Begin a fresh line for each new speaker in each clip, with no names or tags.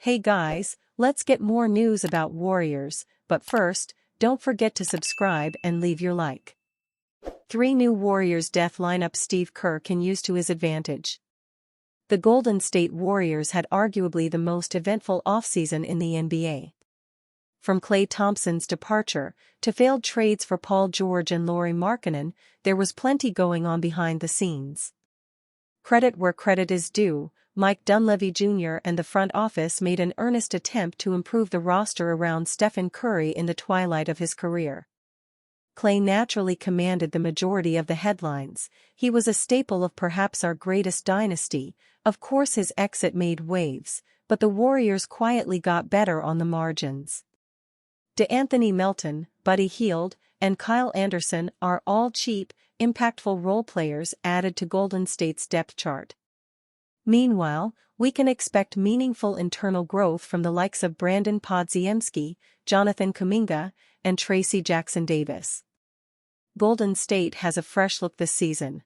Hey guys, let's get more news about Warriors, but first, don't forget to subscribe and leave your like. 3 new Warriors death lineup Steve Kerr can use to his advantage. The Golden State Warriors had arguably the most eventful offseason in the NBA. From Klay Thompson's departure to failed trades for Paul George and Lauri Markkanen, there was plenty going on behind the scenes. Credit where credit is due, Mike Dunleavy Jr. and the front office made an earnest attempt to improve the roster around Stephen Curry in the twilight of his career. Klay naturally commanded the majority of the headlines. He was a staple of perhaps our greatest dynasty. Of course his exit made waves, but the Warriors quietly got better on the margins. DeAnthony Melton, Buddy Hield, and Kyle Anderson are all cheap, impactful role players added to Golden State's depth chart. Meanwhile, we can expect meaningful internal growth from the likes of Brandon Podziemski, Jonathan Kuminga, and Tracy Jackson-Davis. Golden State has a fresh look this season.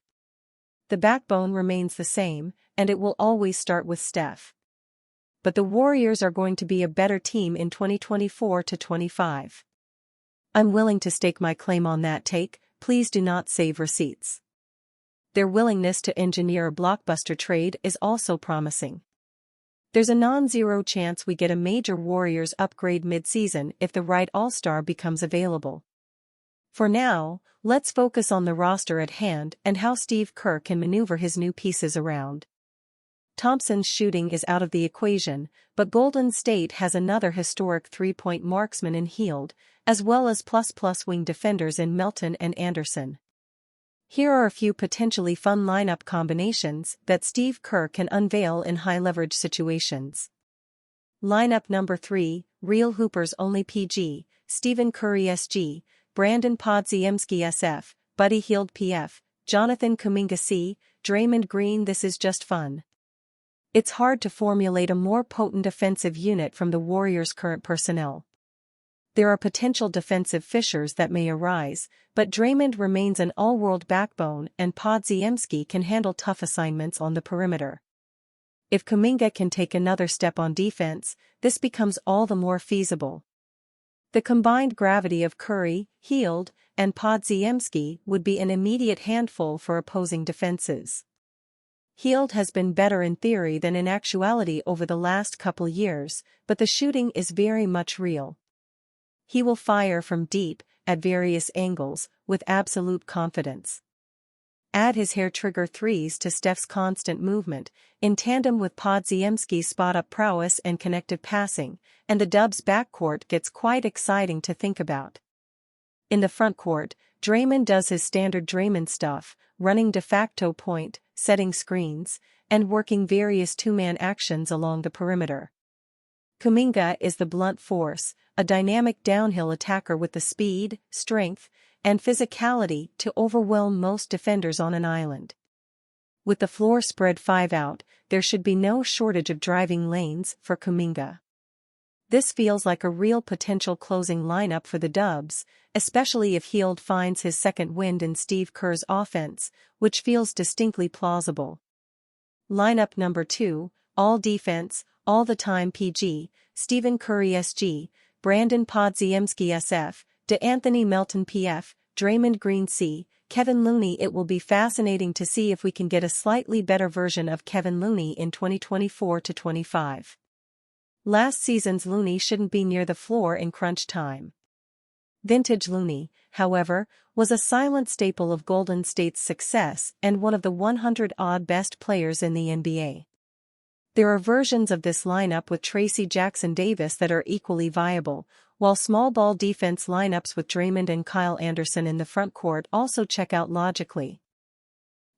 The backbone remains the same, and it will always start with Steph. But the Warriors are going to be a better team in 2024-25. I'm willing to stake my claim on that take. Please do not save receipts. Their willingness to engineer a blockbuster trade is also promising. There's a non-zero chance we get a major Warriors upgrade mid-season if the right all-star becomes available. For now, let's focus on the roster at hand and how Steve Kerr can maneuver his new pieces around. Thompson's shooting is out of the equation, but Golden State has another historic three-point marksman in Hield, as well as plus wing defenders in Melton and Anderson. Here are a few potentially fun lineup combinations that Steve Kerr can unveil in high-leverage situations. Lineup number 3, Real Hoopers Only PG, Stephen Curry SG, Brandon Podziemski SF, Buddy Hield PF, Jonathan Kuminga C, Draymond Green. This is just fun. It's hard to formulate a more potent offensive unit from the Warriors' current personnel. There are potential defensive fissures that may arise, but Draymond remains an all-world backbone and Podziemski can handle tough assignments on the perimeter. If Kuminga can take another step on defense, this becomes all the more feasible. The combined gravity of Curry, Hield, and Podziemski would be an immediate handful for opposing defenses. Hield has been better in theory than in actuality over the last couple years, but the shooting is very much real. He will fire from deep, at various angles, with absolute confidence. Add his hair-trigger threes to Steph's constant movement, in tandem with Podziemski's spot-up prowess and connective passing, and the Dubs' backcourt gets quite exciting to think about. In the frontcourt, Draymond does his standard Draymond stuff, running de facto point, setting screens, and working various two-man actions along the perimeter. Kuminga is the blunt force, a dynamic downhill attacker with the speed, strength, and physicality to overwhelm most defenders on an island. With the floor spread 5 out, there should be no shortage of driving lanes for Kuminga. This feels like a real potential closing lineup for the Dubs, especially if Hield finds his second wind in Steve Kerr's offense, which feels distinctly plausible. Lineup number 2, all defense, all the time PG, Stephen Curry SG, Brandon Podziemski SF, DeAnthony Melton PF, Draymond Green C, Kevin Looney. It will be fascinating to see if we can get a slightly better version of Kevin Looney in 2024-25. Last season's Looney shouldn't be near the floor in crunch time. Vintage Looney, however, was a silent staple of Golden State's success and one of the 100-odd best players in the NBA. There are versions of this lineup with Tracy Jackson-Davis that are equally viable, while small ball defense lineups with Draymond and Kyle Anderson in the frontcourt also check out logically.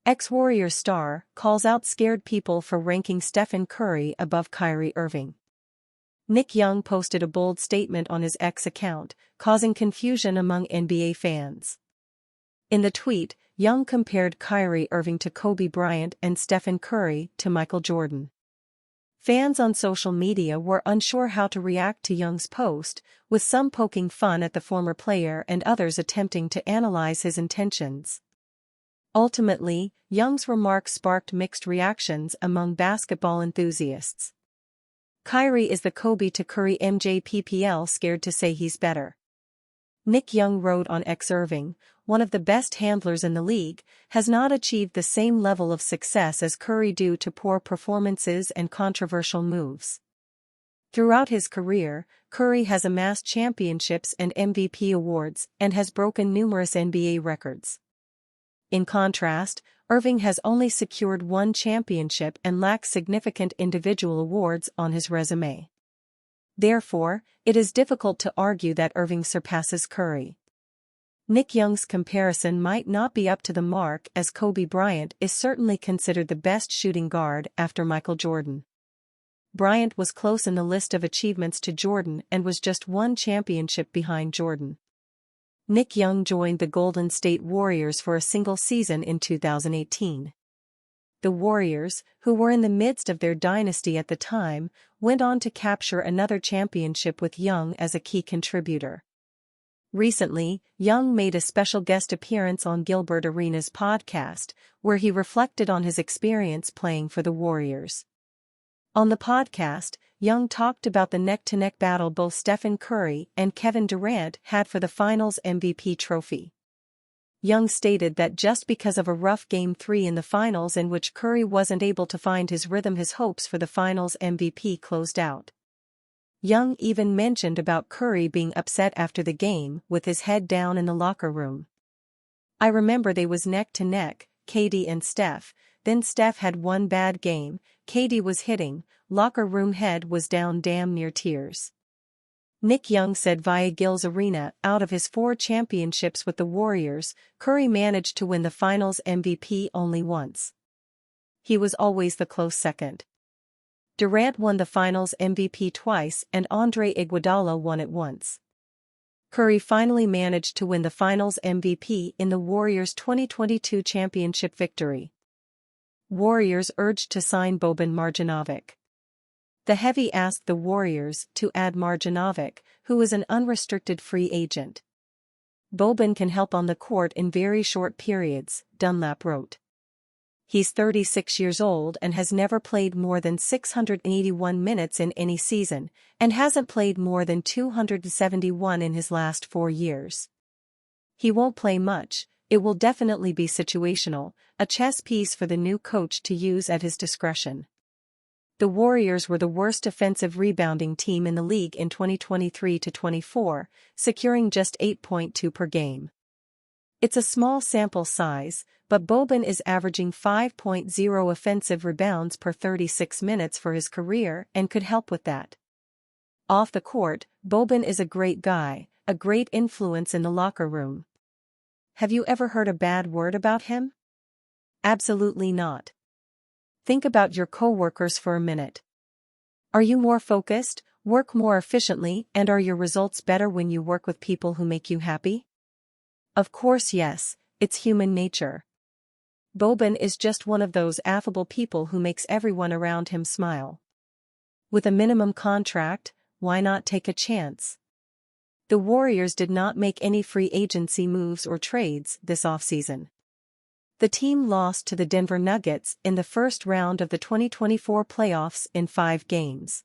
Ex-Warrior star calls out scared people for ranking Stephen Curry above Kyrie Irving. Nick Young posted a bold statement on his X account, causing confusion among NBA fans. In the tweet, Young compared Kyrie Irving to Kobe Bryant and Stephen Curry to Michael Jordan. Fans on social media were unsure how to react to Young's post, with some poking fun at the former player and others attempting to analyze his intentions. Ultimately, Young's remarks sparked mixed reactions among basketball enthusiasts. Kyrie is the Kobe to Curry MJPPL, scared to say he's better. Nick Young wrote on X, Irving, one of the best handlers in the league, has not achieved the same level of success as Curry due to poor performances and controversial moves. Throughout his career, Curry has amassed championships and MVP awards and has broken numerous NBA records. In contrast, Irving has only secured one championship and lacks significant individual awards on his resume. Therefore, it is difficult to argue that Irving surpasses Curry. Nick Young's comparison might not be up to the mark, as Kobe Bryant is certainly considered the best shooting guard after Michael Jordan. Bryant was close in the list of achievements to Jordan and was just one championship behind Jordan. Nick Young joined the Golden State Warriors for a single season in 2018. The Warriors, who were in the midst of their dynasty at the time, went on to capture another championship with Young as a key contributor. Recently, Young made a special guest appearance on Gilbert Arenas' podcast, where he reflected on his experience playing for the Warriors. On the podcast, Young talked about the neck-to-neck battle both Stephen Curry and Kevin Durant had for the Finals MVP trophy. Young stated that just because of a rough Game 3 in the Finals in which Curry wasn't able to find his rhythm, his hopes for the Finals MVP closed out. Young even mentioned about Curry being upset after the game with his head down in the locker room. "I remember they was neck-to-neck, KD and Steph, then Steph had one bad game, KD was hitting, locker room head was down damn near tears." Nick Young said via Gil's Arena, out of his 4 championships with the Warriors, Curry managed to win the Finals MVP only once. He was always the close second. Durant won the Finals MVP twice and Andre Iguodala won it once. Curry finally managed to win the Finals MVP in the Warriors' 2022 championship victory. Warriors urged to sign Boban Marjanovic. The Heavy asked the Warriors to add Marjanovic, who is an unrestricted free agent. "Boban can help on the court in very short periods," Dunlap wrote. He's 36 years old and has never played more than 681 minutes in any season, and hasn't played more than 271 in his last 4 years. He won't play much, it will definitely be situational, a chess piece for the new coach to use at his discretion. The Warriors were the worst offensive rebounding team in the league in 2023-24, securing just 8.2 per game. It's a small sample size, but Boban is averaging 5.0 offensive rebounds per 36 minutes for his career and could help with that. Off the court, Boban is a great guy, a great influence in the locker room. Have you ever heard a bad word about him? Absolutely not. Think about your coworkers for a minute. Are you more focused, work more efficiently, and are your results better when you work with people who make you happy? Of course, yes, it's human nature. Boban is just one of those affable people who makes everyone around him smile. With a minimum contract, why not take a chance? The Warriors did not make any free agency moves or trades this offseason. The team lost to the Denver Nuggets in the first round of the 2024 playoffs in 5 games.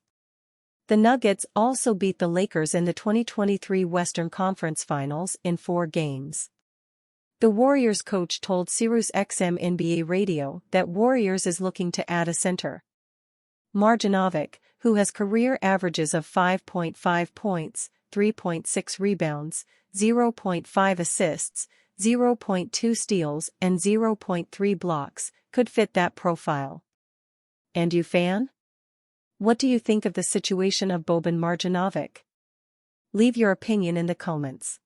The Nuggets also beat the Lakers in the 2023 Western Conference Finals in 4 games. The Warriors coach told Sirius XM NBA Radio that Warriors is looking to add a center. Marjanovic, who has career averages of 5.5 points, 3.6 rebounds, 0.5 assists, 0.2 steals and 0.3 blocks, could fit that profile. And you fan? What do you think of the situation of Boban Marjanovic? Leave your opinion in the comments.